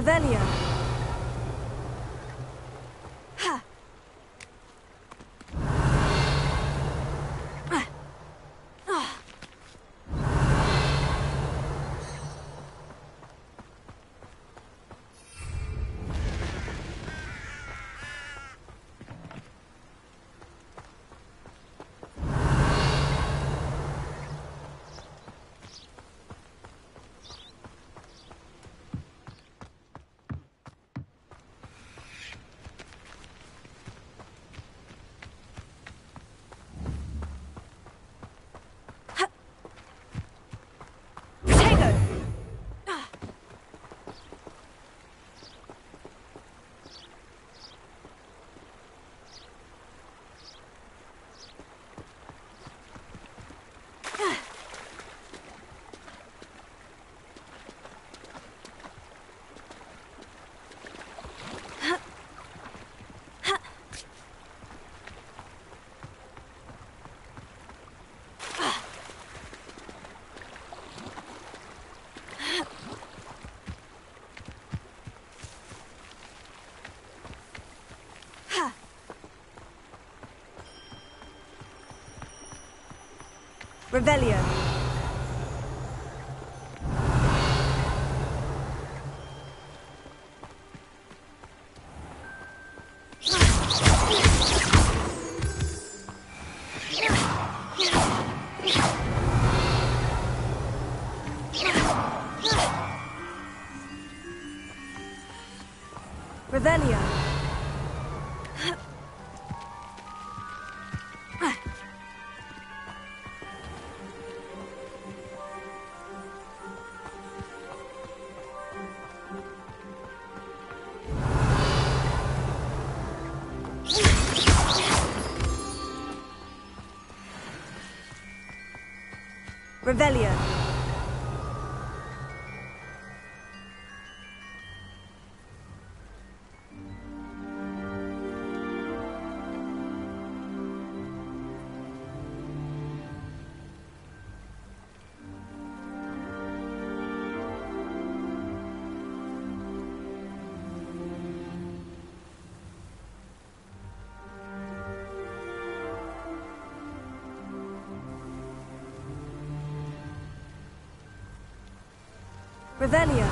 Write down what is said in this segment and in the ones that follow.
Revelio. Ha. Revelio. Revelio. Revelio. Revelio.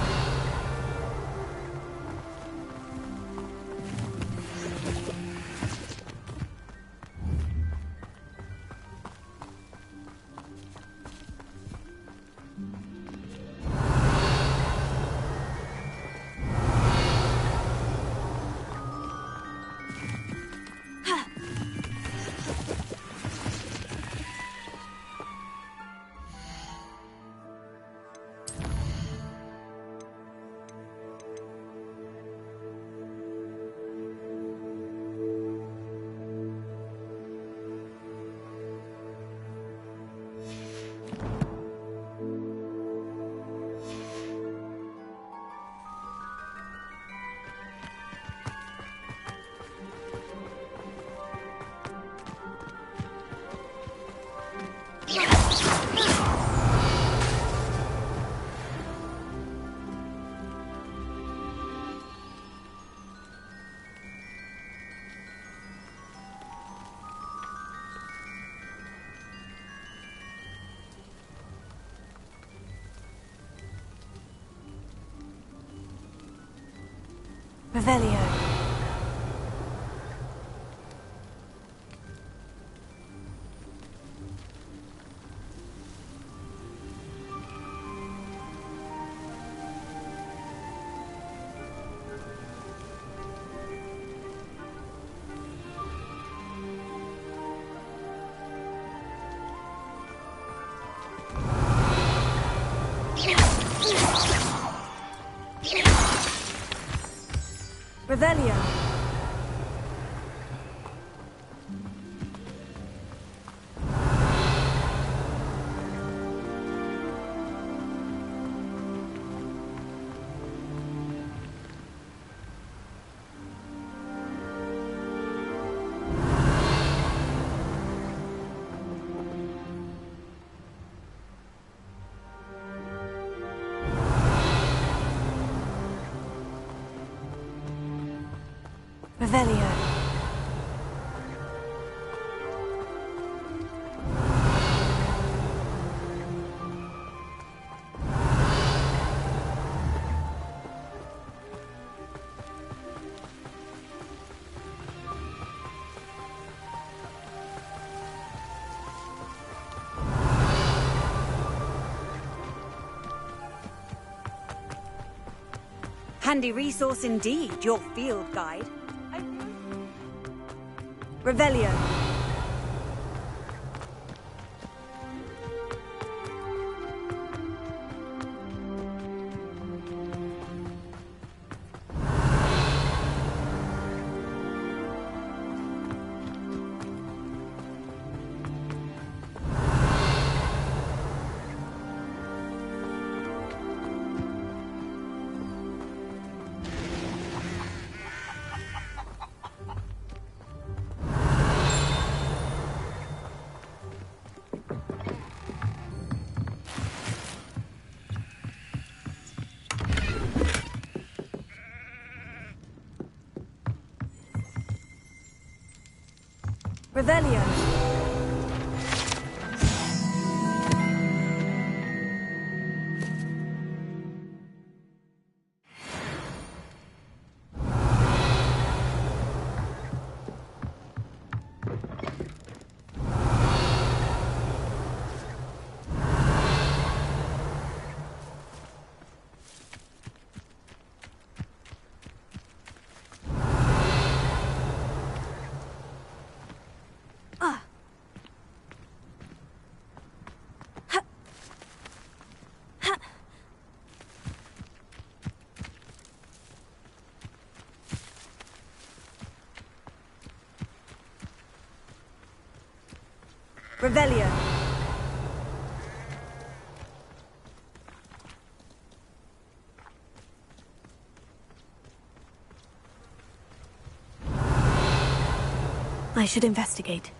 Revelio. Revelio. Revelio. Handy resource indeed, your field guide. Revelio. Revelio. Revelio. I should investigate.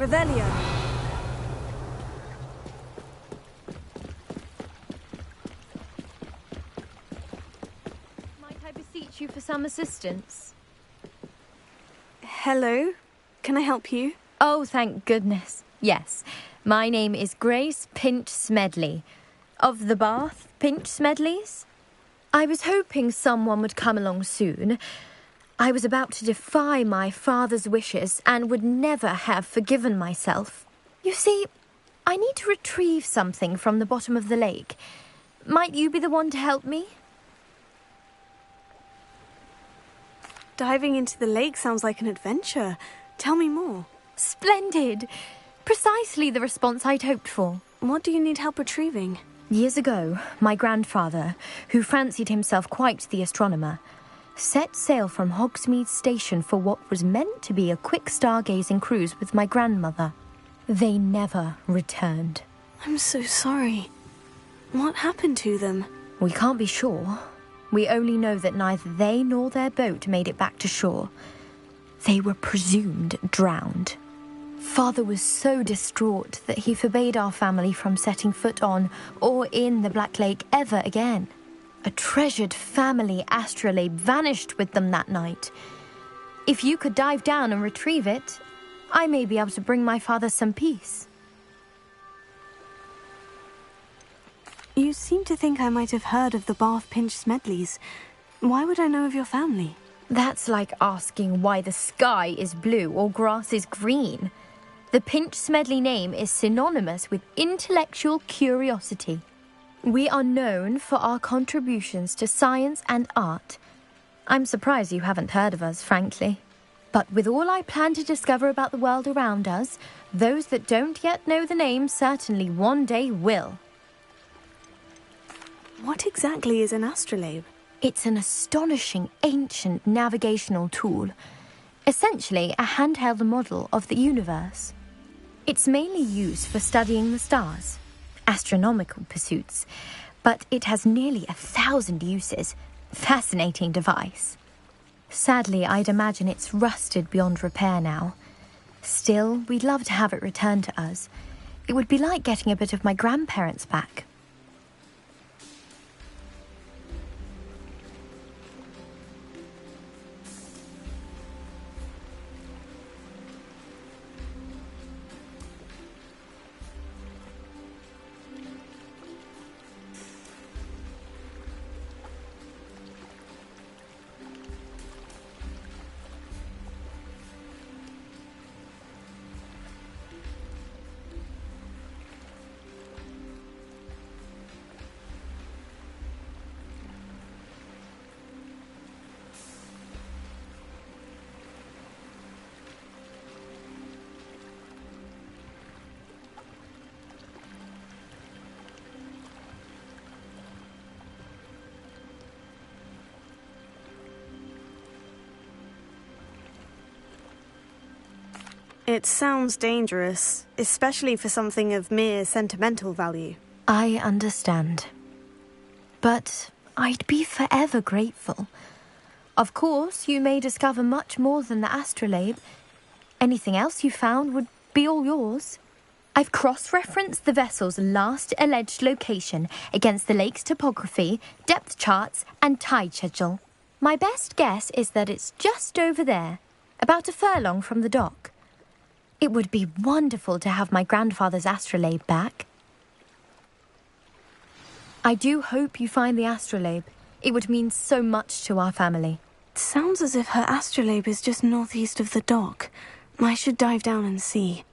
Revelio. Might I beseech you for some assistance? Hello. Can I help you? Oh, thank goodness. Yes. My name is Grace Pinch Smedley. Of the Bath Pinch Smedleys? I was hoping someone would come along soon. I was about to defy my father's wishes and would never have forgiven myself. You see, I need to retrieve something from the bottom of the lake. Might you be the one to help me? Diving into the lake sounds like an adventure. Tell me more. Splendid! Precisely the response I'd hoped for. What do you need help retrieving? Years ago, my grandfather, who fancied himself quite the astronomer, set sail from Hogsmeade Station for what was meant to be a quick stargazing cruise with my grandmother. They never returned. I'm so sorry. What happened to them? We can't be sure. We only know that neither they nor their boat made it back to shore. They were presumed drowned. Father was so distraught that he forbade our family from setting foot on or in the Black Lake ever again. A treasured family astrolabe vanished with them that night. If you could dive down and retrieve it, I may be able to bring my father some peace. You seem to think I might have heard of the Bath Pinch Smedleys. Why would I know of your family? That's like asking why the sky is blue or grass is green. The Pinch Smedley name is synonymous with intellectual curiosity. We are known for our contributions to science and art. I'm surprised you haven't heard of us, frankly. But with all I plan to discover about the world around us, those that don't yet know the name certainly one day will. What exactly is an astrolabe? It's an astonishing ancient navigational tool. Essentially a handheld model of the universe. It's mainly used for studying the stars. astronomical pursuits, but it has nearly 1,000 uses. Fascinating device. Sadly, I'd imagine it's rusted beyond repair now. Still, we'd love to have it returned to us. It would be like getting a bit of my grandparents back. It sounds dangerous, especially for something of mere sentimental value. I understand. But I'd be forever grateful. Of course, you may discover much more than the astrolabe. Anything else you found would be all yours. I've cross-referenced the vessel's last alleged location against the lake's topography, depth charts, and tide schedule. My best guess is that it's just over there, about a furlong from the dock. It would be wonderful to have my grandfather's astrolabe back. I do hope you find the astrolabe. It would mean so much to our family. It sounds as if her astrolabe is just northeast of the dock. I should dive down and see.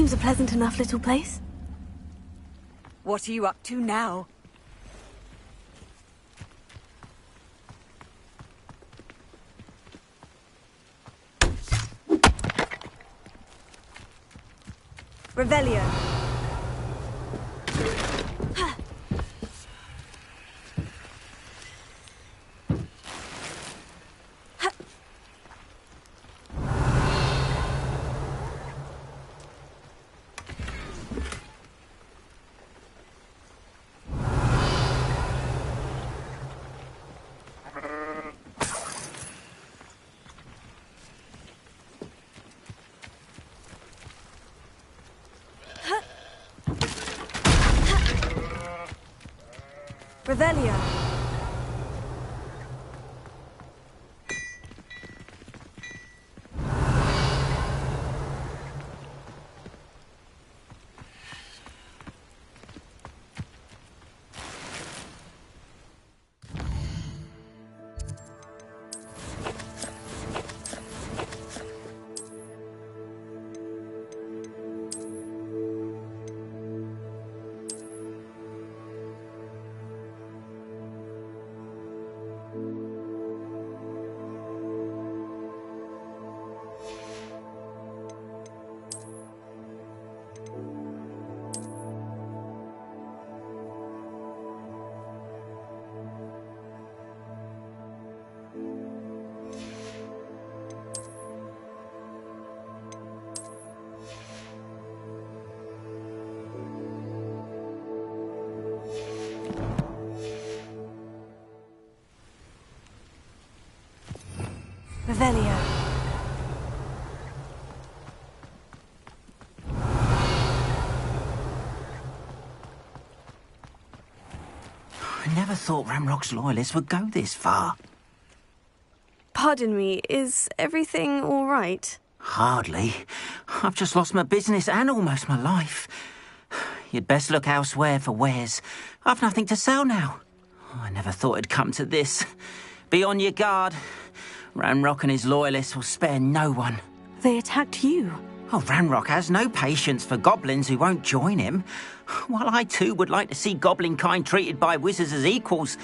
Seems a pleasant enough little place. What are you up to now? Revelio. Revelio. Revelio. I never thought Ramrock's loyalists would go this far. Pardon me, is everything all right? Hardly. I've just lost my business and almost my life. You'd best look elsewhere for wares. I've nothing to sell now. I never thought it'd come to this. Be on your guard. Ranrock and his loyalists will spare no one. They attacked you. Oh, Ranrock has no patience for goblins who won't join him. While I too would like to see goblin kind treated by wizards as equals,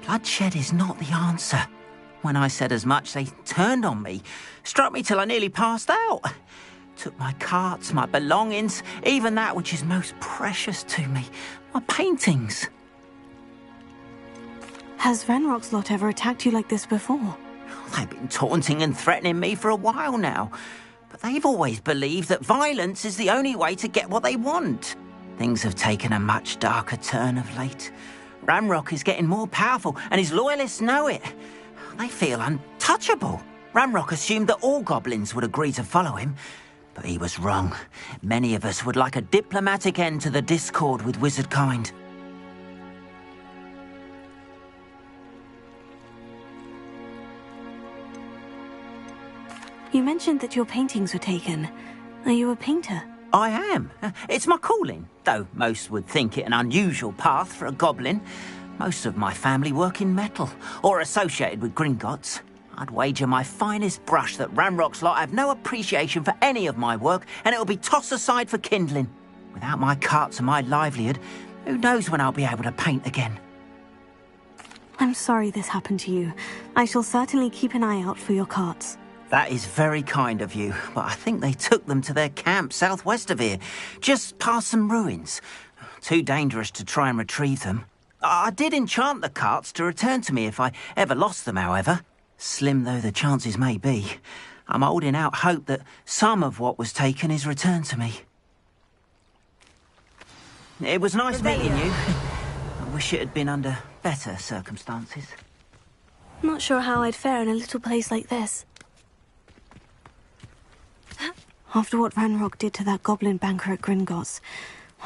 bloodshed is not the answer. When I said as much, they turned on me, struck me till I nearly passed out. Took my carts, my belongings, even that which is most precious to me, my paintings. Has Ranrock's lot ever attacked you like this before? They've been taunting and threatening me for a while now, but they've always believed that violence is the only way to get what they want. Things have taken a much darker turn of late. Ranrock is getting more powerful, and his loyalists know it. They feel untouchable. Ranrock assumed that all goblins would agree to follow him, but he was wrong. Many of us would like a diplomatic end to the discord with wizard kind. You mentioned that your paintings were taken. Are you a painter? I am. It's my calling, though most would think it an unusual path for a goblin. Most of my family work in metal, or associated with Gringotts. I'd wager my finest brush that Ranrock's lot have no appreciation for any of my work, and it'll be tossed aside for kindling. Without my carts and my livelihood, who knows when I'll be able to paint again? I'm sorry this happened to you. I shall certainly keep an eye out for your carts. That is very kind of you, but I think they took them to their camp southwest of here, just past some ruins. Too dangerous to try and retrieve them. I did enchant the carts to return to me if I ever lost them, however. Slim though the chances may be, I'm holding out hope that some of what was taken is returned to me. It was nice meeting you. I wish it had been under better circumstances. Not sure how I'd fare in a little place like this. After what Ranrock did to that goblin banker at Gringotts,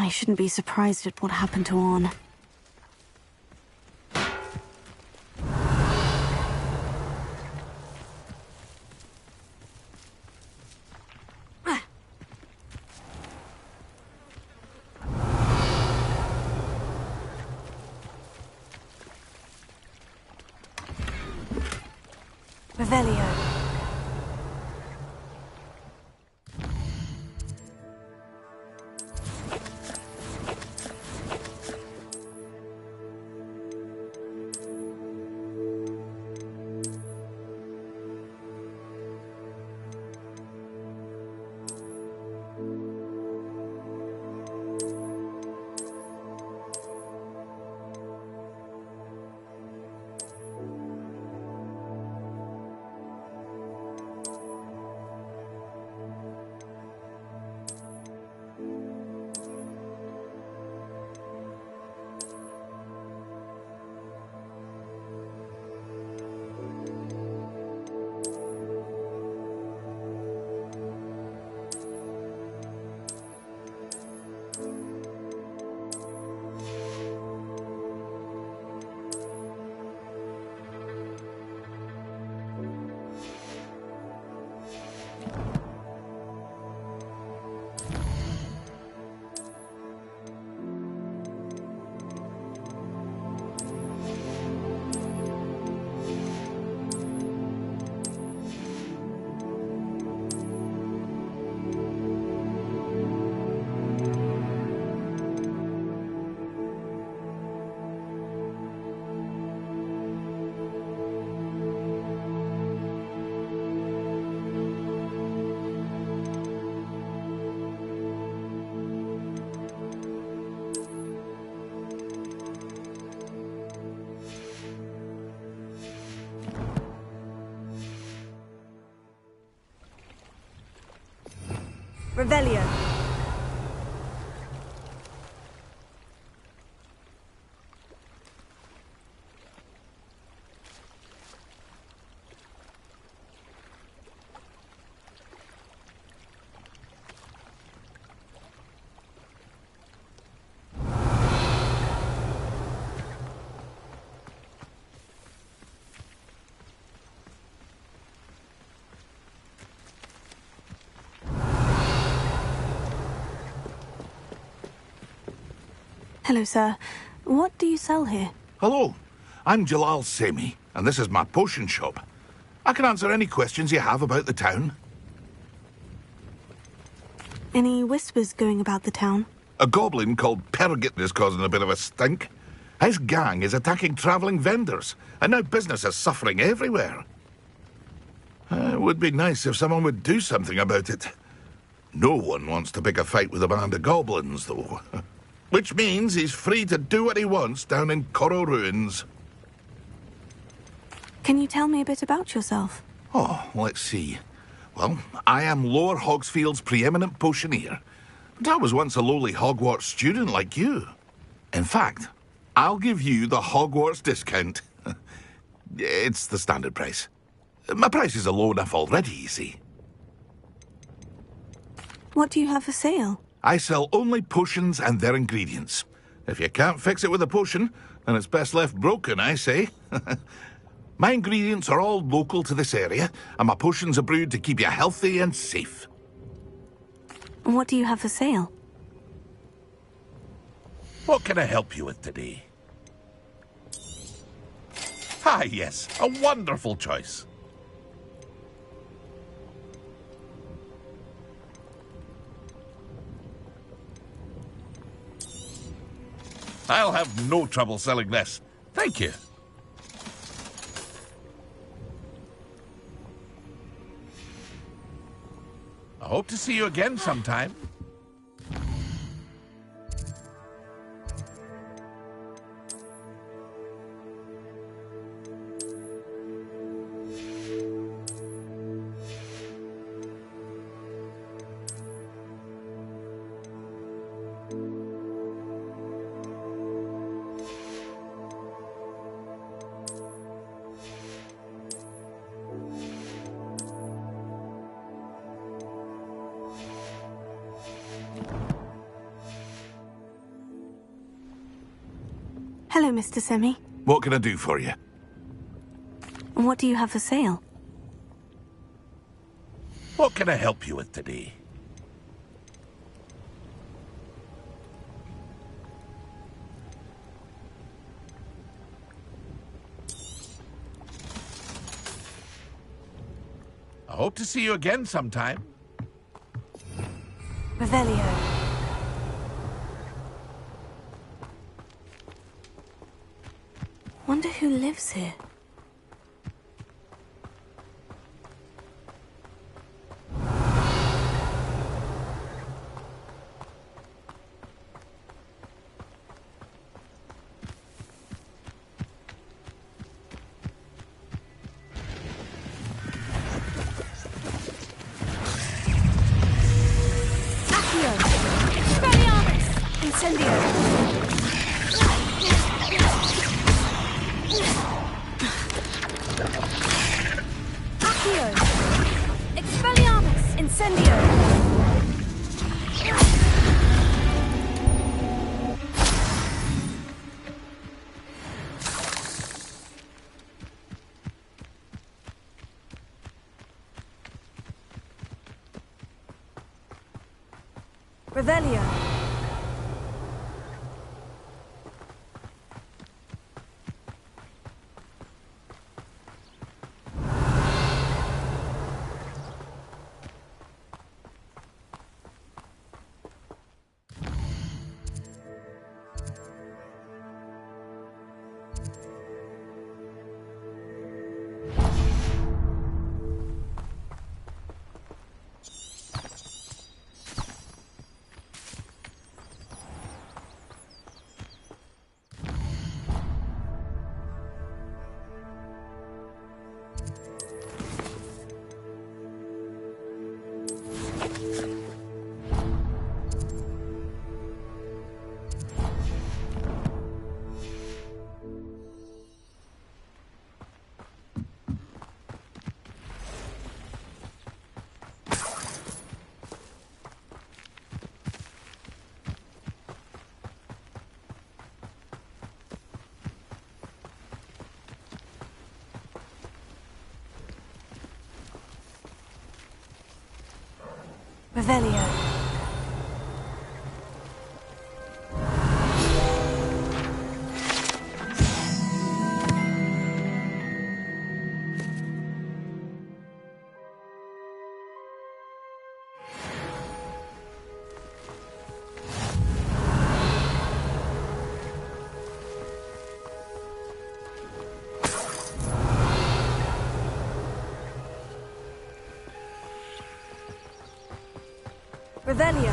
I shouldn't be surprised at what happened to Orn. Revelio. Revelio. Hello, sir. What do you sell here? Hello, I'm Jalal Semi, and this is my potion shop. I can answer any questions you have about the town. Any whispers going about the town? A goblin called Pergit is causing a bit of a stink. His gang is attacking travelling vendors, and now business is suffering everywhere. It would be nice if someone would do something about it. No one wants to pick a fight with a band of goblins, though. Which means he's free to do what he wants down in Coral Ruins. Can you tell me a bit about yourself? Oh, let's see. Well, I am Lower Hogsfield's preeminent potioneer. But I was once a lowly Hogwarts student like you. In fact, I'll give you the Hogwarts discount. It's the standard price. My prices are low enough already, you see. What do you have for sale? I sell only potions and their ingredients. If you can't fix it with a potion, then it's best left broken, I say. My ingredients are all local to this area, and my potions are brewed to keep you healthy and safe. What do you have for sale? What can I help you with today? Ah, yes, a wonderful choice. I'll have no trouble selling this. Thank you. I hope to see you again sometime. Hello, Mr. Semi. What can I do for you? What do you have for sale? What can I help you with today? I hope to see you again sometime. Revelio. Wonder who lives here. Accio. Expelliarmus. Incendio. Accio. Expelliarmus. Incendio. Revelio. Revelio. Revelio.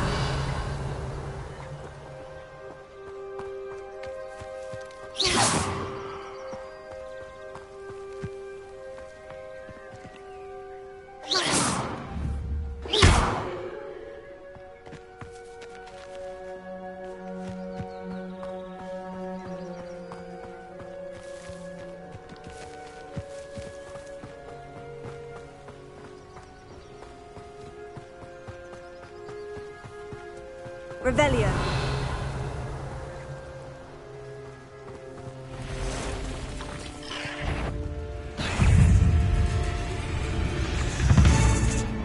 Revelio.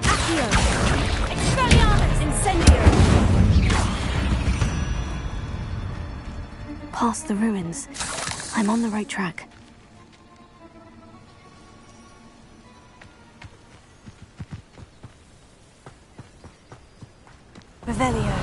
Accio. Expelliarmus. Incendio. Past the ruins. I'm on the right track. Revelio.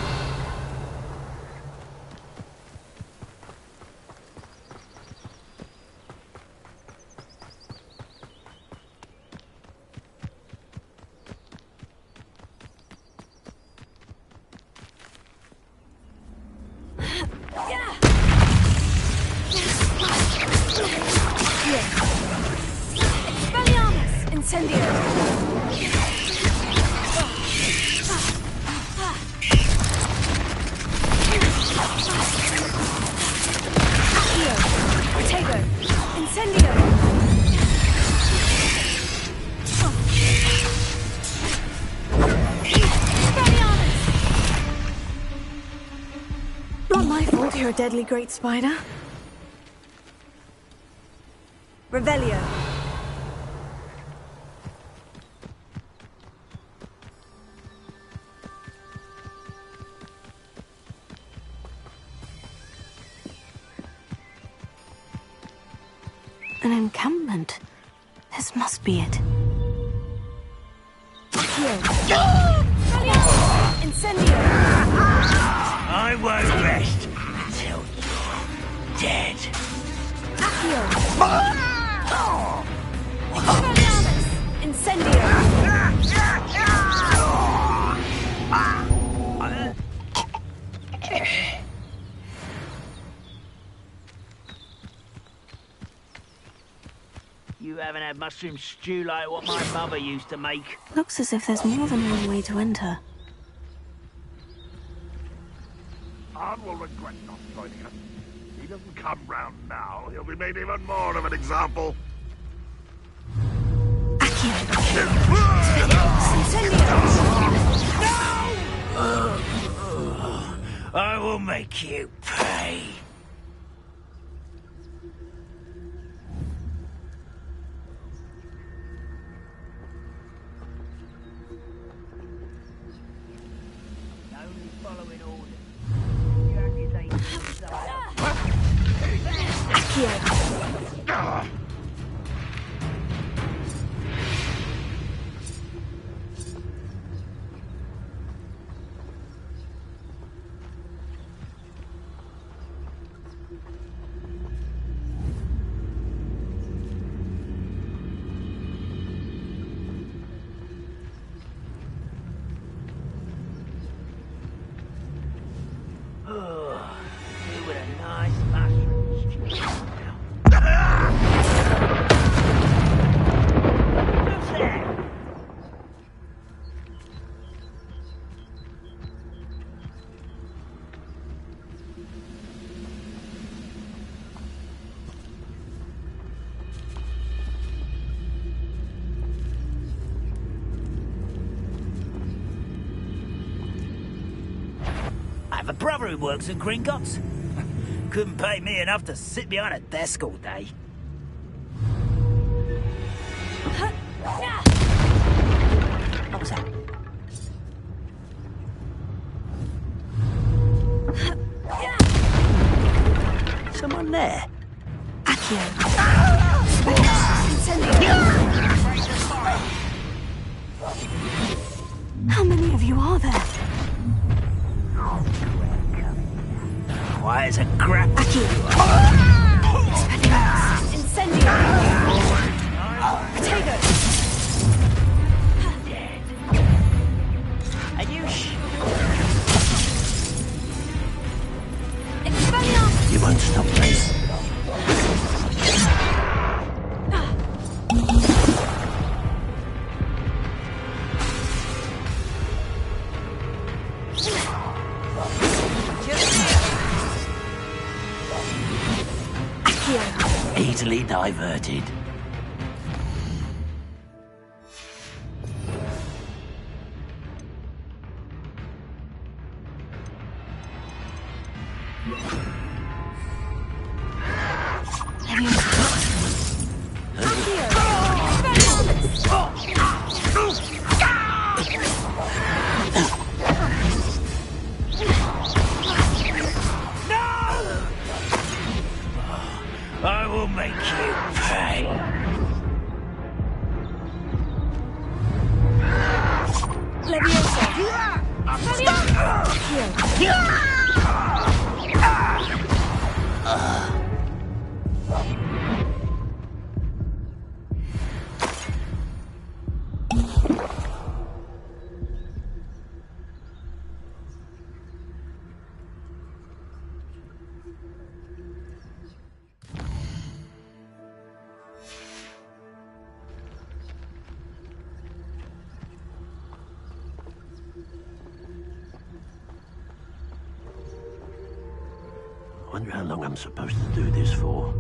Expelliarmus. Incendio. Protego. Incendio. Expelliarmus. Not my fault you're a deadly great spider. Revelio. An encampment. This must be it. Incendio! I won't rest until you're dead. Accio! Expelliarmus! Incendio! You haven't had mushroom stew like what my mother used to make. Looks as if there's more than one way to enter. Arn will regret not joining us. If he doesn't come round now, he'll be made even more of an example. I will make you pay. Only following orders. You accusation Accio! with a nice mushroom stew. Who's there? I have a brother who works at Gringotts. Couldn't pay me enough to sit behind a desk all day. What was that? How many of you are there? Why is a crap? Incendio! Potato! Are you Expelliarmus! You won't stop this. Easily diverted. I will make you pay. Wonder how long I'm supposed to do this for.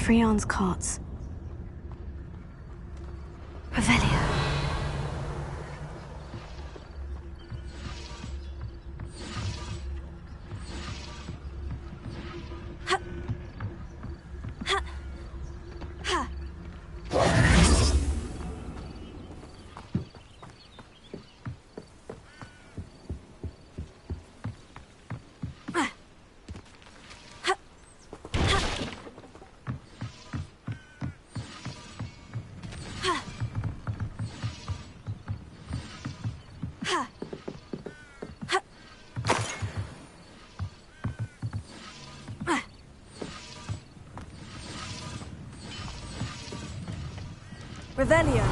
Freon's carts. Revelio. Revelio.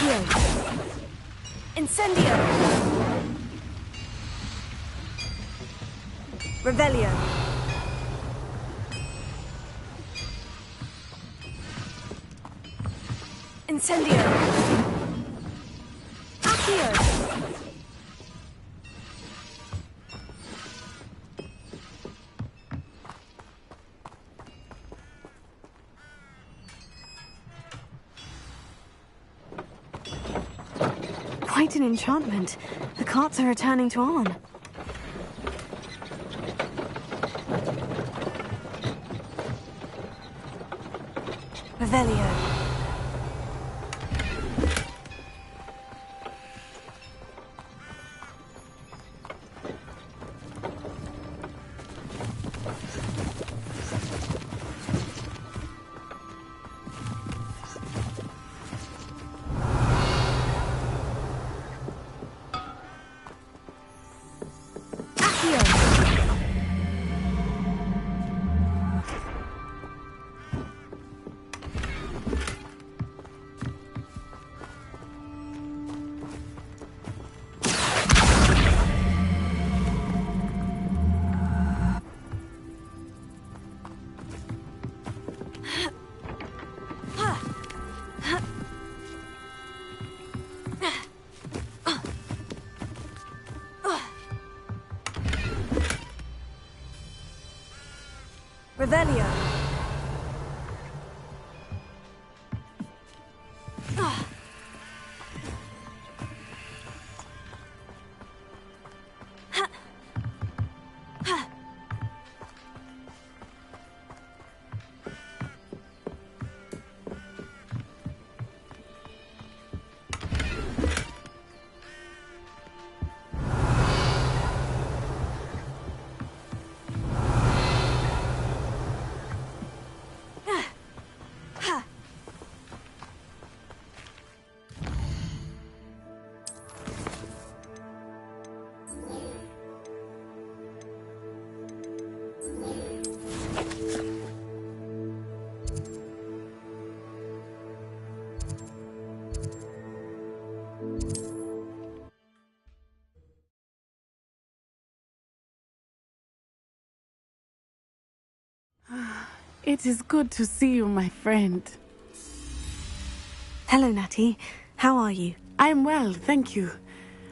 Accio! Incendio! Revelio! Incendio! Accio! Quite an enchantment. The carts are returning to Arn. Revelio. Revelio. It is good to see you, my friend. Hello, Natty. How are you? I am well, thank you.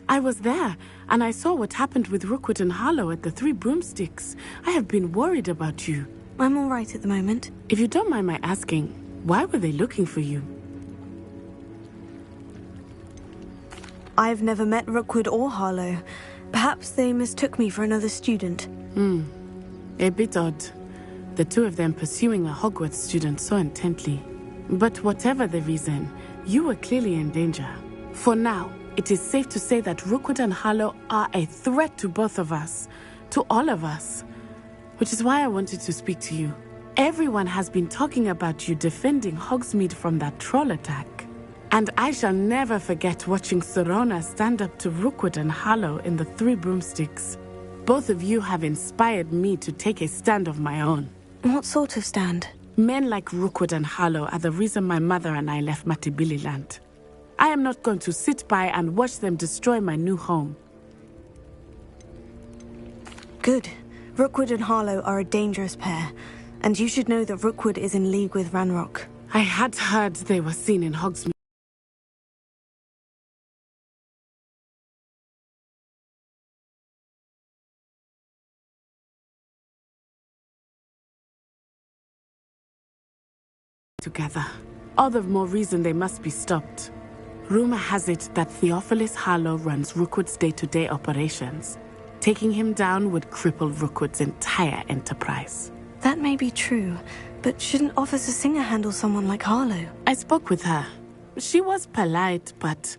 I was there, and I saw what happened with Rookwood and Harlow at the Three Broomsticks. I have been worried about you. I'm all right at the moment. If you don't mind my asking, why were they looking for you? I've never met Rookwood or Harlow. Perhaps they mistook me for another student. A bit odd. The two of them pursuing a Hogwarts student so intently. But whatever the reason, you were clearly in danger. For now, it is safe to say that Rookwood and Harlow are a threat to both of us, to all of us. Which is why I wanted to speak to you. Everyone has been talking about you defending Hogsmeade from that troll attack. And I shall never forget watching Sorona stand up to Rookwood and Harlow in the Three Broomsticks. Both of you have inspired me to take a stand of my own. What sort of stand? Men like Rookwood and Harlow are the reason my mother and I left Matibili Land. I am not going to sit by and watch them destroy my new home. Good. Rookwood and Harlow are a dangerous pair, and you should know that Rookwood is in league with Ranrock. I had heard they were seen in Hogsmeade. Together. All the more reason they must be stopped. Rumor has it that Theophilus Harlow runs Rookwood's day-to-day operations. Taking him down would cripple Rookwood's entire enterprise. That may be true, but shouldn't Officer Singer handle someone like Harlow? I spoke with her. She was polite, but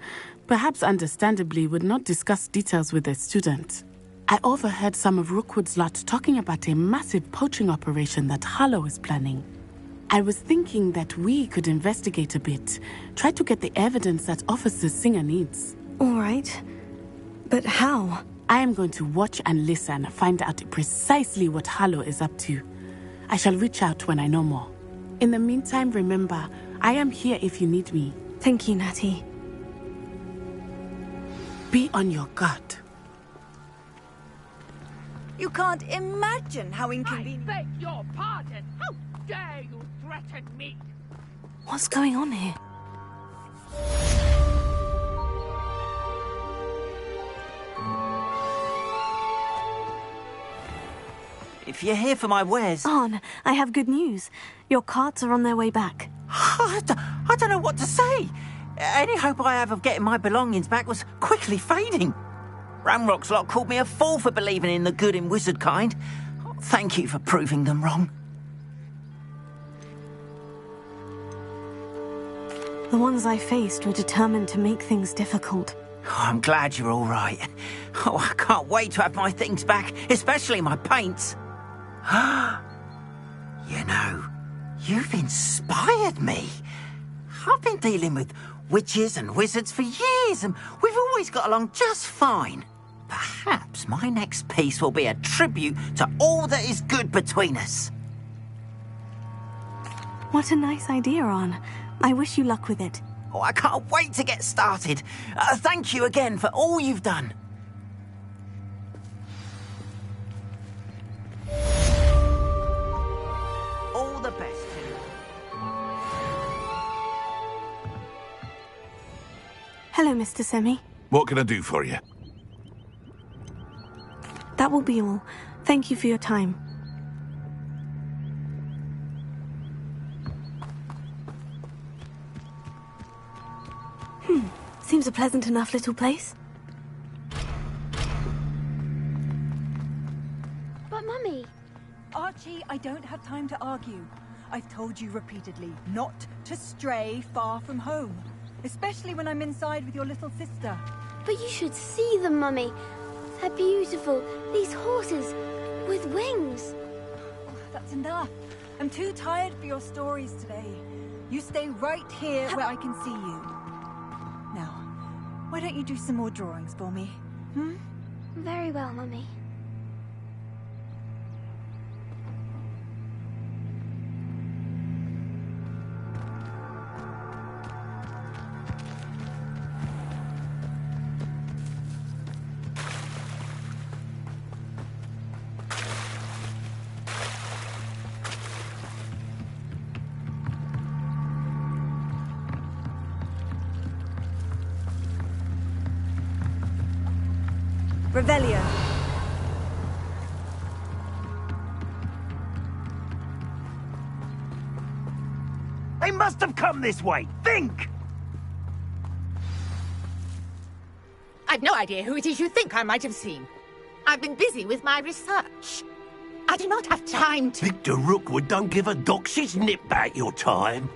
perhaps understandably would not discuss details with a student. I overheard some of Rookwood's lot talking about a massive poaching operation that Harlow is planning. I was thinking that we could investigate a bit, try to get the evidence that Officer Singer needs. All right. But how? I am going to watch and listen, find out precisely what Harlow is up to. I shall reach out when I know more. In the meantime, remember, I am here if you need me. Thank you, Natty. Be on your guard. You can't imagine how inconvenient... I beg your pardon. How dare you threaten me? What's going on here? If you're here for my wares... Arn, I have good news. Your carts are on their way back. I don't know what to say. Any hope I have of getting my belongings back was quickly fading. Ramrock's lot called me a fool for believing in the good in wizard kind. Thank you for proving them wrong. The ones I faced were determined to make things difficult. Oh, I'm glad you're all right. Oh, I can't wait to have my things back, especially my paints. You know, you've inspired me. I've been dealing with witches and wizards for years, and we've always got along just fine. Perhaps my next piece will be a tribute to all that is good between us. What a nice idea, Arn. I wish you luck with it. Oh, I can't wait to get started. Thank you again for all you've done. All the best to you. Hello, Mr. Semi. What can I do for you? That will be all. Thank you for your time. Seems a pleasant enough little place. But, Mummy... Archie, I don't have time to argue. I've told you repeatedly not to stray far from home. Especially when I'm inside with your little sister. But you should see them, Mummy. They're beautiful. These horses with wings. Oh, that's enough. I'm too tired for your stories today. You stay right here where I can see you. Now, why don't you do some more drawings for me? Very well, Mummy. Revelio. They must have come this way. Think! I've no idea who it is you think I might have seen. I've been busy with my research. I do not have time to... Victor Rookwood don't give a doxy's nip back your time.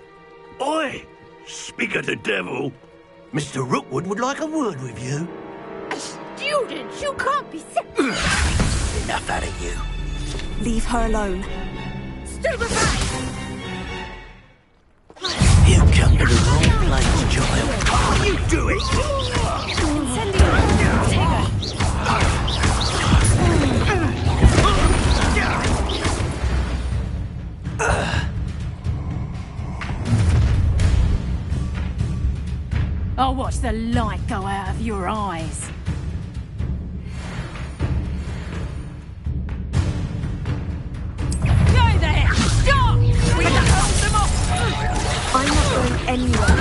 Oi! Speak of the devil. Mr. Rookwood would like a word with you. A student? You can't be sick. Enough out of you. Leave her alone. Stupefy! You come to the wrong place, child. Oh, you do it! I'll watch the light go out of your eyes. Go there! Stop! We can hold them off! I'm not going anywhere.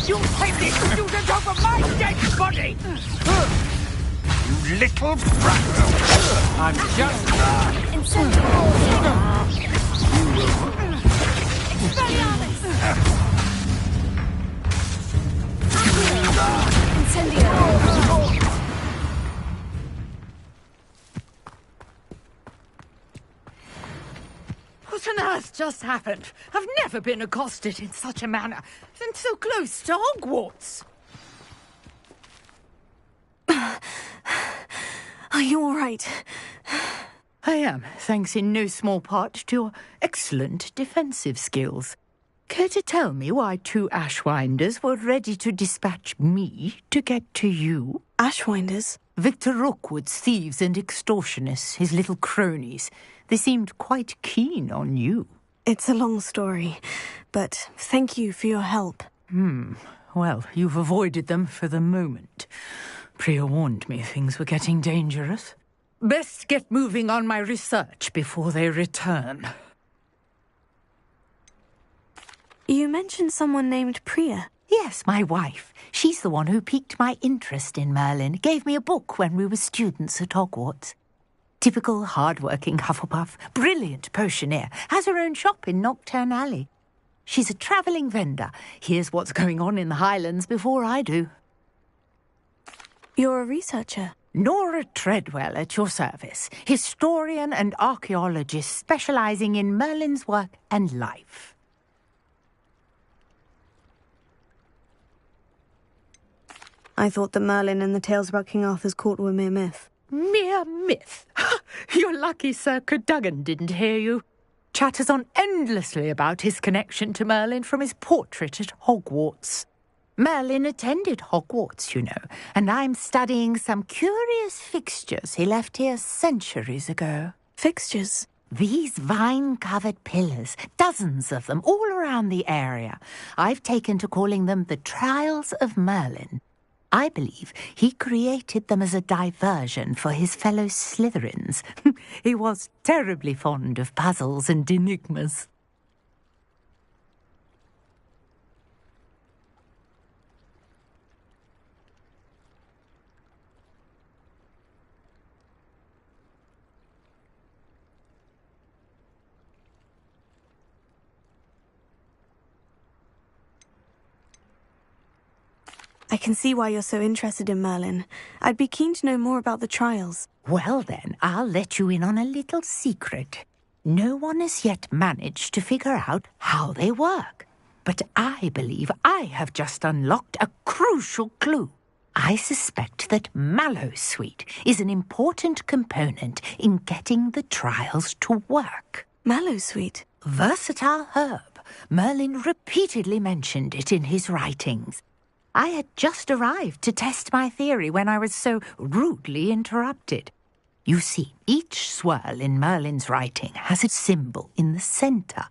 You'll take this student off of my dead body! You little brat! I'm just... What on earth just happened? I've never been accosted in such a manner, and so close to Hogwarts. Are you all right? I am, thanks in no small part to your excellent defensive skills. Care to tell me why two Ashwinders were ready to dispatch me to get to you? Ashwinders? Victor Rookwood's thieves and extortionists, his little cronies. They seemed quite keen on you. It's a long story, but thank you for your help. Well, you've avoided them for the moment. Priya warned me things were getting dangerous. Best get moving on my research before they return. You mentioned someone named Priya. Yes, my wife. She's the one who piqued my interest in Merlin. Gave me a book when we were students at Hogwarts. Typical hard-working Hufflepuff, brilliant potioneer, has her own shop in Nocturne Alley. She's a travelling vendor. Hears what's going on in the Highlands before I do. You're a researcher? Nora Treadwell at your service, historian and archaeologist specialising in Merlin's work and life. I thought that Merlin and the tales about King Arthur's court were mere myth. Mere myth? You're lucky Sir Cadogan didn't hear you. Chatters on endlessly about his connection to Merlin from his portrait at Hogwarts. Merlin attended Hogwarts, you know, and I'm studying some curious fixtures he left here centuries ago. Fixtures? These vine-covered pillars, dozens of them, all around the area. I've taken to calling them the Trials of Merlin. I believe he created them as a diversion for his fellow Slytherins. He was terribly fond of puzzles and enigmas. I can see why you're so interested in Merlin. I'd be keen to know more about the trials. Well then, I'll let you in on a little secret. No one has yet managed to figure out how they work. But I believe I have just unlocked a crucial clue. I suspect that Mallowsweet is an important component in getting the trials to work. Mallowsweet? Versatile herb. Merlin repeatedly mentioned it in his writings. I had just arrived to test my theory when I was so rudely interrupted. You see, each swirl in Merlin's writing has a symbol in the centre.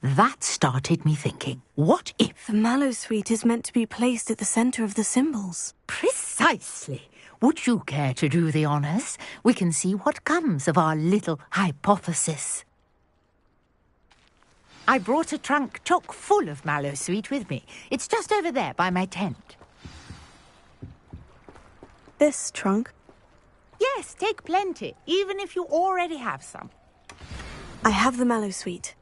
That started me thinking, what if... The Mallowsweet is meant to be placed at the centre of the symbols. Precisely. Would you care to do the honours? We can see what comes of our little hypothesis. I brought a trunk chock full of Mallowsweet with me. It's just over there by my tent. This trunk? Yes, take plenty, even if you already have some. I have the Mallowsweet.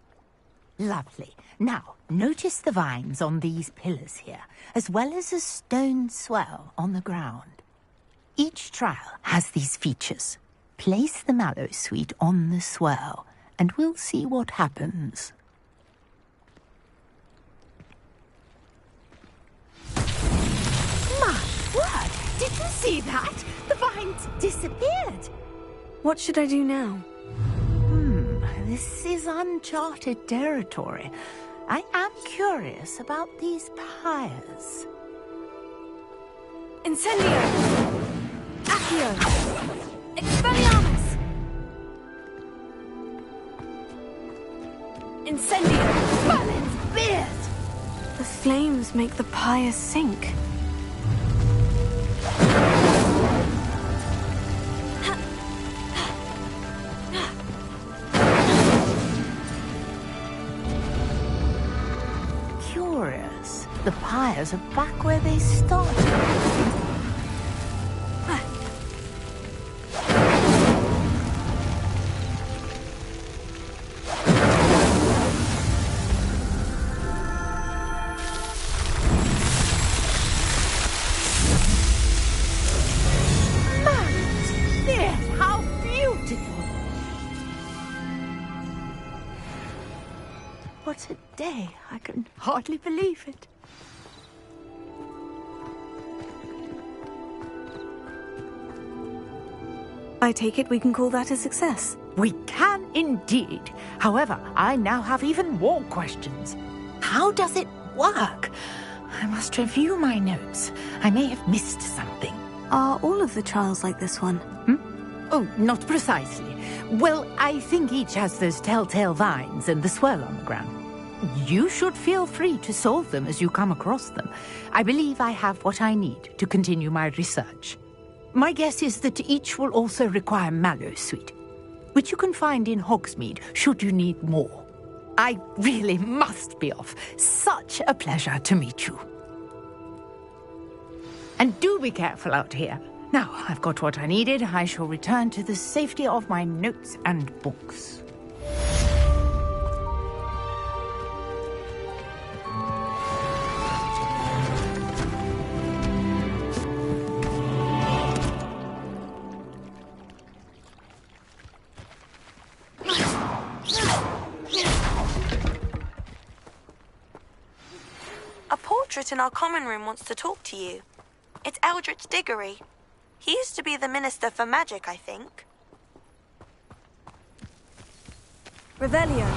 Lovely. Now, notice the vines on these pillars here, as well as a stone swell on the ground. Each trial has these features. Place the Mallowsweet on the swell, and we'll see what happens. My word! Did you see that? The vines disappeared. What should I do now? This is uncharted territory. I am curious about these pyres. Incendio! Accio! Expelliarmus! Incendio! Merlin's beard! The flames make the pyre sink. Curious. The pyres are back where they started. What a day. I can hardly believe it. I take it we can call that a success. We can indeed. However, I now have even more questions. How does it work? I must review my notes. I may have missed something. Are all of the trials like this one? Oh, not precisely. Well, I think each has those telltale vines and the swirl on the ground. you should feel free to solve them as you come across them. I believe I have what I need to continue my research. My guess is that each will also require mallowsweet, which you can find in Hogsmeade should you need more. I really must be off. Such a pleasure to meet you. And do be careful out here. Now, I've got what I needed. I shall return to the safety of my notes and books. A portrait in our common room wants to talk to you. It's Eldritch Diggory. He used to be the Minister for Magic, I think. Revelio.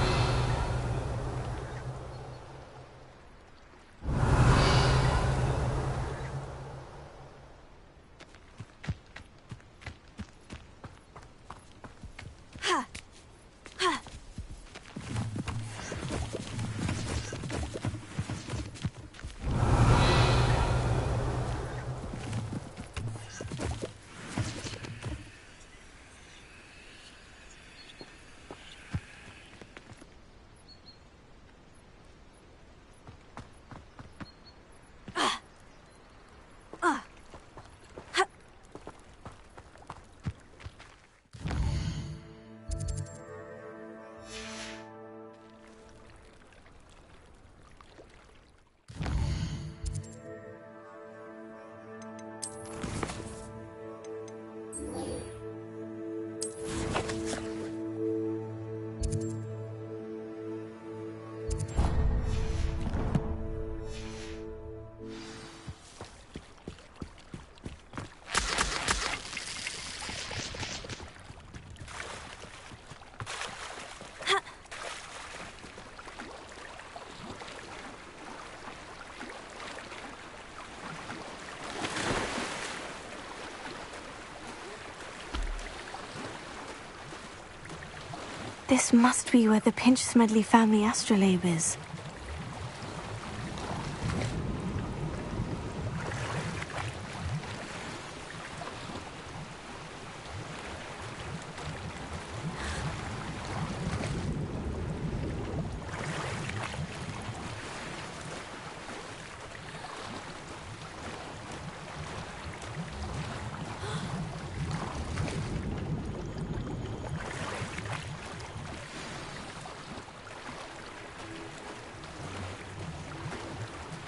This must be where the Pinch-Smedley family astrolabe is.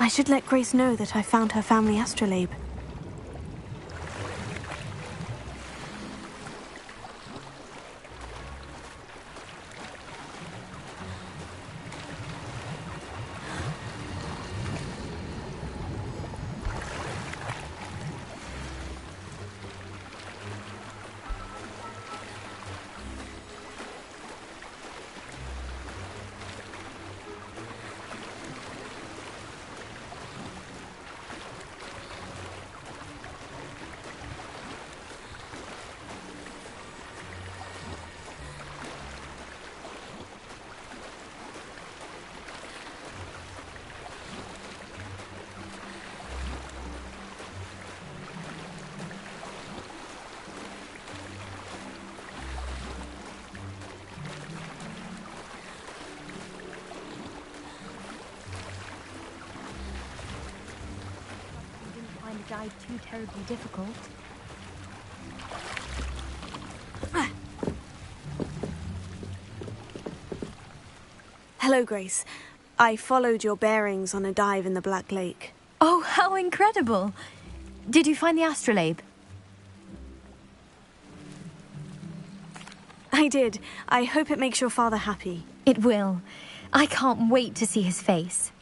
I should let Grace know that I found her family astrolabe. Dive too terribly difficult. Hello, Grace. I followed your bearings on a dive in the Black Lake. Oh, how incredible! Did you find the astrolabe? I did. I hope it makes your father happy. It will. I can't wait to see his face.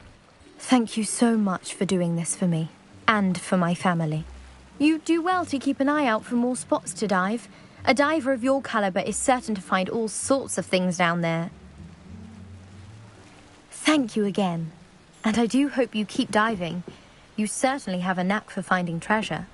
Thank you so much for doing this for me. And for my family. You do well to keep an eye out for more spots to dive. A diver of your caliber is certain to find all sorts of things down there. Thank you again. And I do hope you keep diving. You certainly have a knack for finding treasure.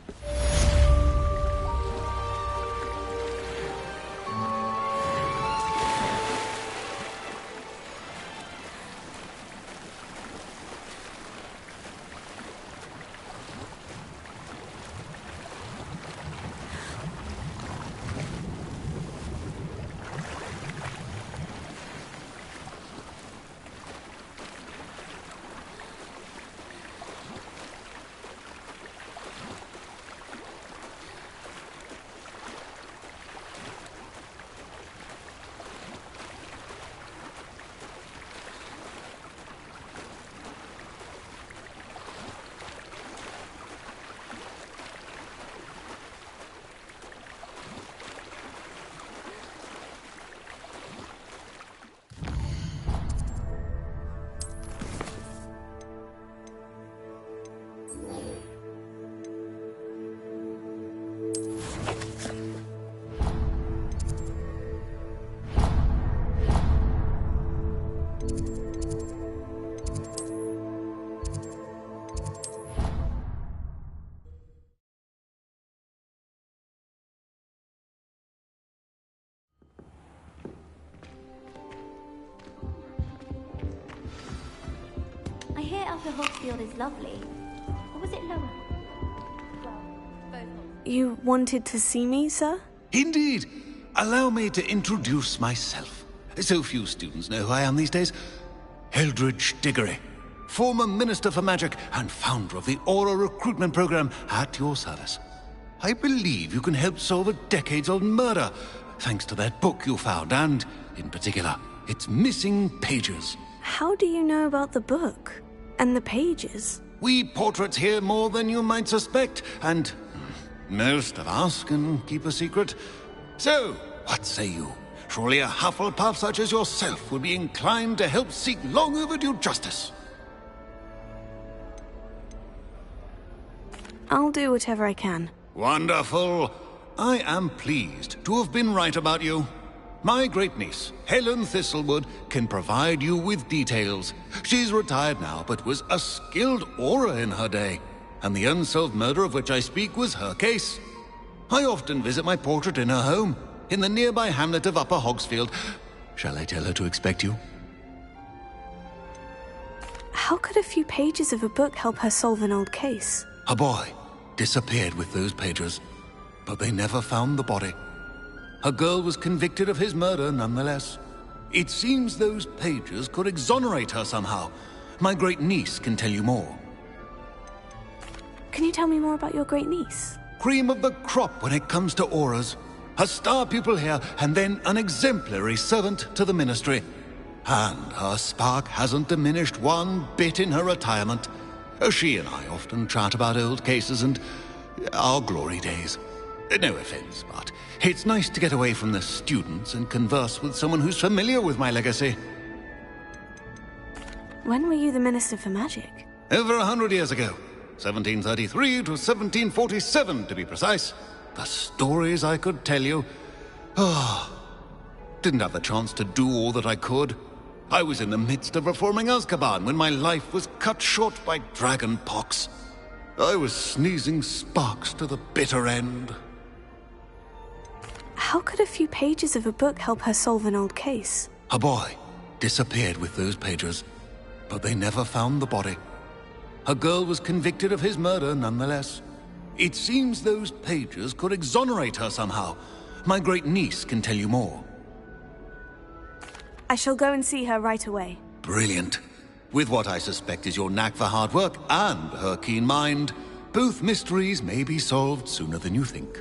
Upper Hogsfield is lovely. Or was it lower? You wanted to see me, sir? Indeed. Allow me to introduce myself. So few students know who I am these days. Eldridge Diggory, former Minister for Magic and founder of the Aura recruitment program at your service. I believe you can help solve a decades-old murder, thanks to that book you found, and, in particular, its missing pages. How do you know about the book? And the pages? We portraits hear more than you might suspect, and most of us can keep a secret. So, what say you? Surely a Hufflepuff such as yourself would be inclined to help seek long overdue justice. I'll do whatever I can. Wonderful. I am pleased to have been right about you. My great-niece, Helen Thistlewood, can provide you with details. She's retired now, but was a skilled aura in her day. And the unsolved murder of which I speak was her case. I often visit my portrait in her home, in the nearby hamlet of Upper Hogsfield. Shall I tell her to expect you? How could a few pages of a book help her solve an old case? A boy disappeared with those pages, but they never found the body. A girl was convicted of his murder nonetheless. It seems those pages could exonerate her somehow. My great-niece can tell you more. Can you tell me more about your great-niece? Cream of the crop when it comes to auras. A star pupil here, and then an exemplary servant to the ministry. And her spark hasn't diminished one bit in her retirement. She and I often chat about old cases and our glory days. No offense, but it's nice to get away from the students and converse with someone who's familiar with my legacy. When were you the Minister for Magic? Over 100 years ago. 1733 to 1747, to be precise. The stories I could tell you. Didn't have the chance to do all that I could. I was in the midst of reforming Azkaban when my life was cut short by dragon pox. I was sneezing sparks to the bitter end. How could a few pages of a book help her solve an old case? A boy disappeared with those pages, but they never found the body. A girl was convicted of his murder nonetheless. It seems those pages could exonerate her somehow. My great-niece can tell you more. I shall go and see her right away. Brilliant. With what I suspect is your knack for hard work and her keen mind, both mysteries may be solved sooner than you think.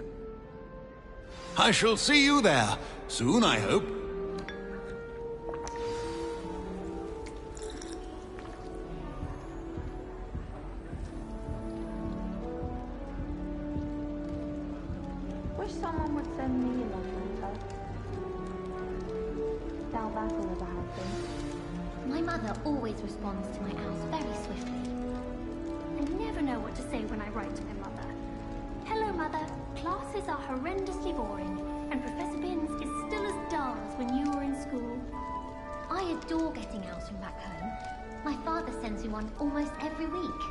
I shall see you there, soon I hope. Wish someone would send me a love letter. Doubt that'll ever happen. My mother always responds to my owls very swiftly. I never know what to say when I write to my mother. Hello, Mother. Classes are horrendously boring, and Professor Binns is still as dull as when you were in school. I adore getting owls from back home. My father sends me one almost every week.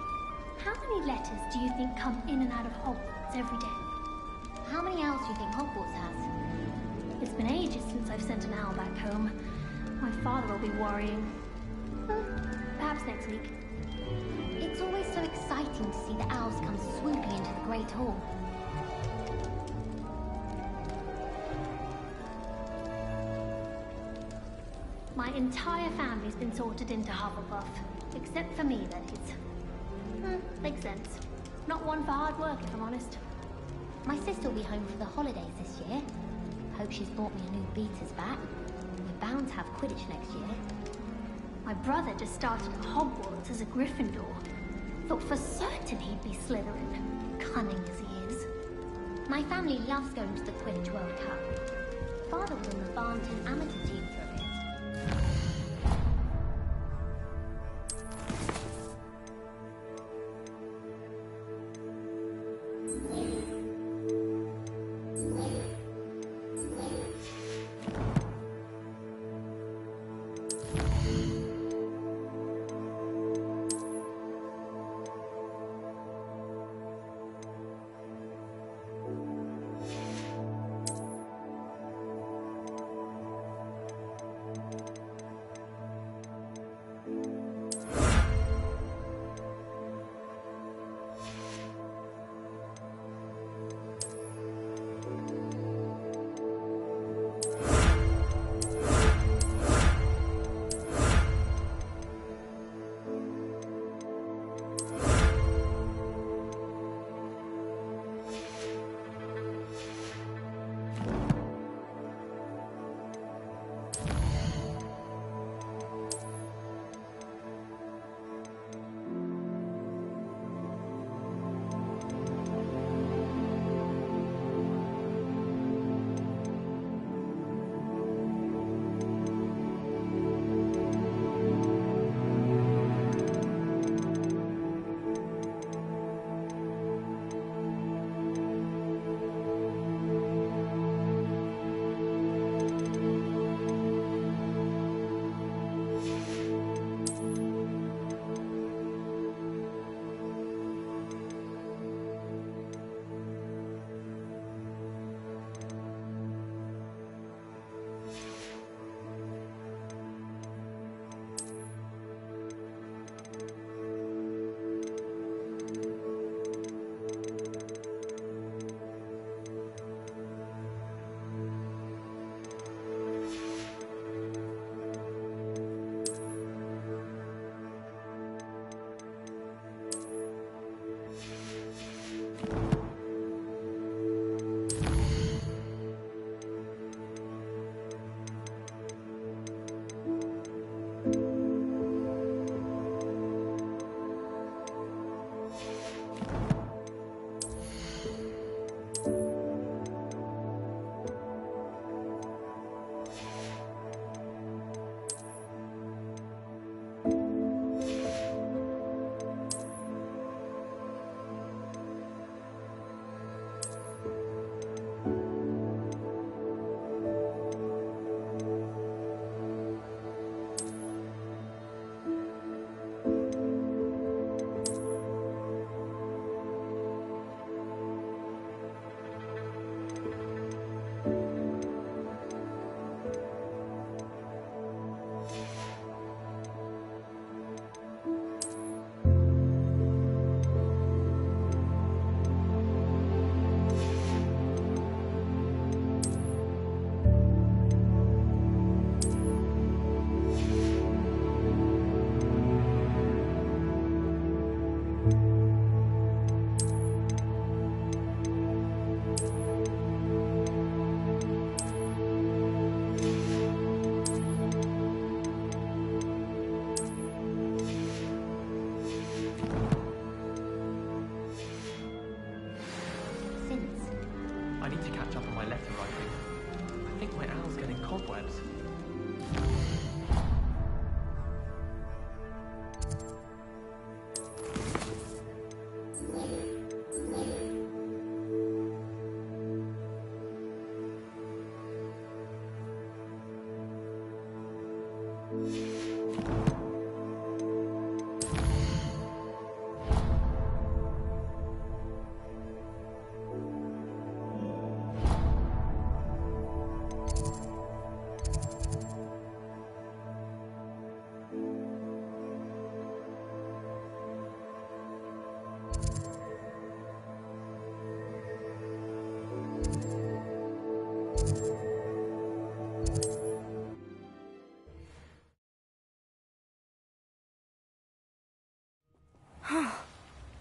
How many letters do you think come in and out of Hogwarts every day? How many owls do you think Hogwarts has? It's been ages since I've sent an owl back home. My father will be worrying. Perhaps next week. It's always so exciting to see the owls come swooping into the Great Hall. My entire family's been sorted into Hufflepuff. Except for me, that is. Makes sense. Not one for hard work, if I'm honest. My sister will be home for the holidays this year. Hope she's bought me a new beater's bat. We're bound to have Quidditch next year. My brother just started at Hogwarts as a Gryffindor. Thought for certain he'd be Slytherin, cunning as he is. My family loves going to the Quidditch World Cup. Father was on the Barnton amateur team for a bit. I need to catch up on my letter writing. I think my owl's getting cobwebs.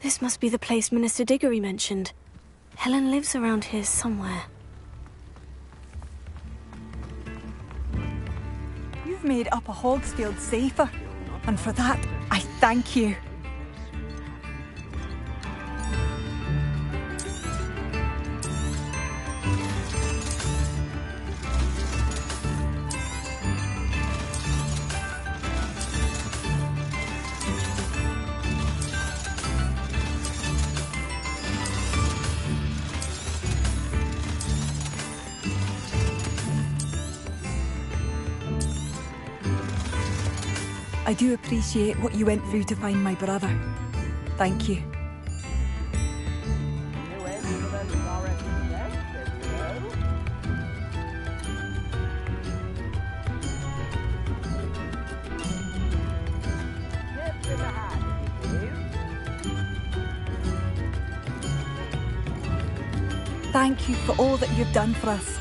This must be the place Minister Diggory mentioned. Helen lives around here somewhere. You've made Upper Hogsfield safer, and for that, I thank you. I do appreciate what you went through to find my brother. Thank you. Thank you for all that you've done for us.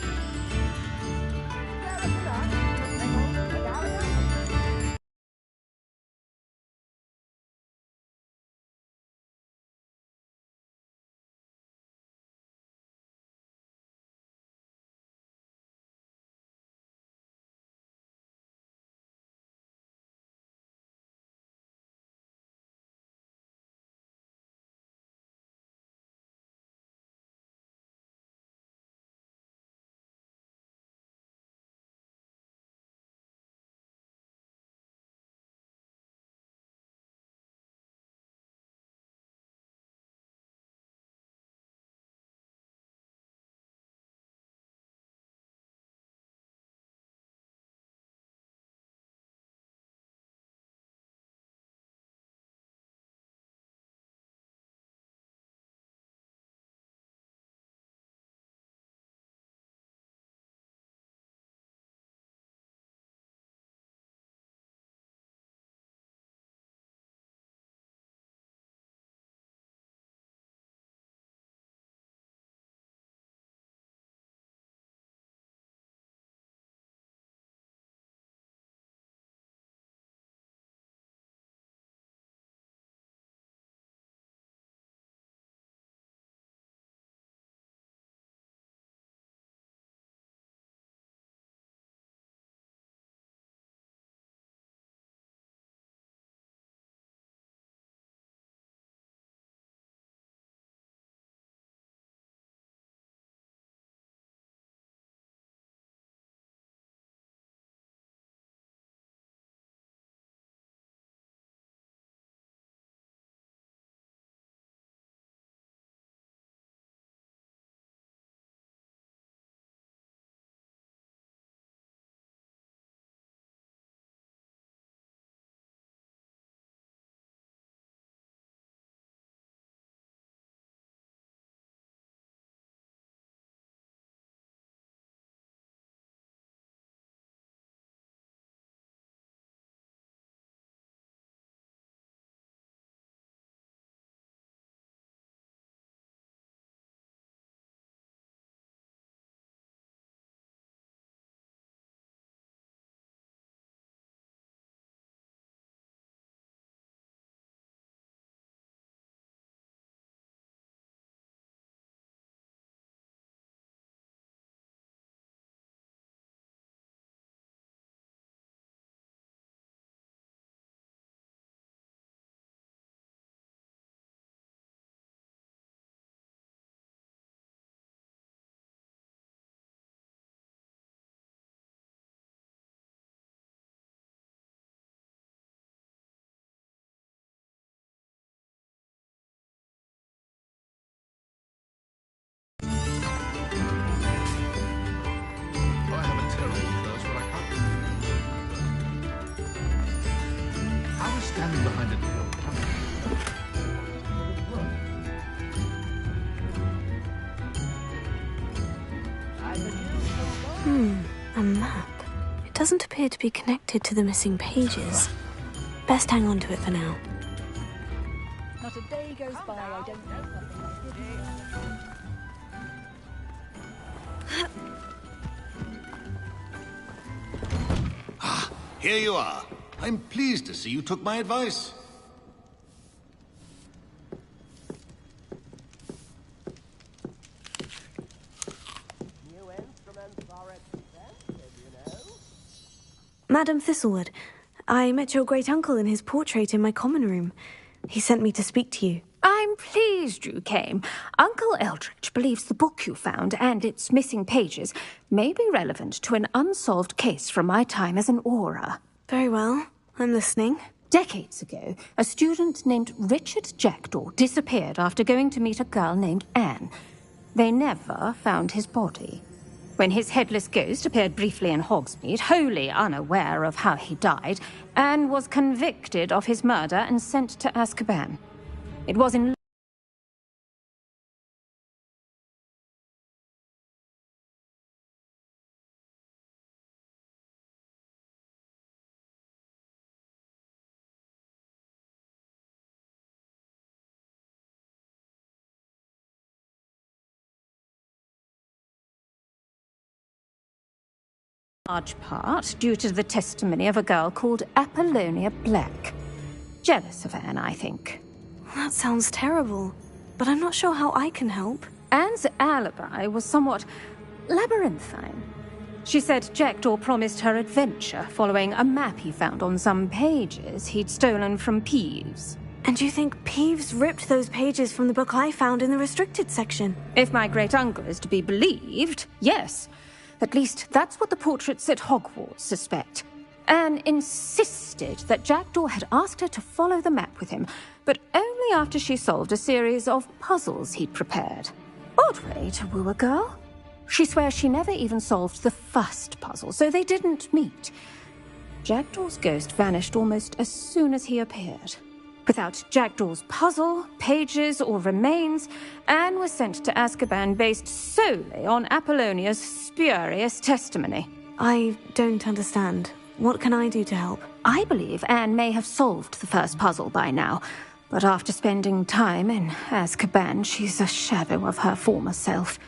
A map. It doesn't appear to be connected to the missing pages. Best hang on to it for now. Not a day goes by I don't know something like Here you are. I'm pleased to see you took my advice. Madam Thistlewood, I met your great-uncle in his portrait in my common room. He sent me to speak to you. I'm pleased you came. Uncle Eldritch believes the book you found and its missing pages may be relevant to an unsolved case from my time as an aura. Very well. I'm listening. Decades ago, a student named Richard Jackdaw disappeared after going to meet a girl named Anne. They never found his body. When his headless ghost appeared briefly in Hogsmeade, wholly unaware of how he died, Anne was convicted of his murder and sent to Azkaban. It was in large part due to the testimony of a girl called Apollonia Black. Jealous of Anne, I think. That sounds terrible, but I'm not sure how I can help. Anne's alibi was somewhat labyrinthine. She said Jackdaw promised her adventure following a map he found on some pages he'd stolen from Peeves. And you think Peeves ripped those pages from the book I found in the restricted section? If my great-uncle is to be believed, yes. At least that's what the portraits at Hogwarts suspect. Anne insisted that Jackdaw had asked her to follow the map with him, but only after she solved a series of puzzles he'd prepared. Odd way to woo a girl. She swears she never even solved the first puzzle, so they didn't meet. Jackdaw's ghost vanished almost as soon as he appeared. Without Jackdaw's puzzle, pages, or remains, Anne was sent to Azkaban based solely on Apollonia's spurious testimony. I don't understand. What can I do to help? I believe Anne may have solved the first puzzle by now, but after spending time in Azkaban, she's a shadow of her former self.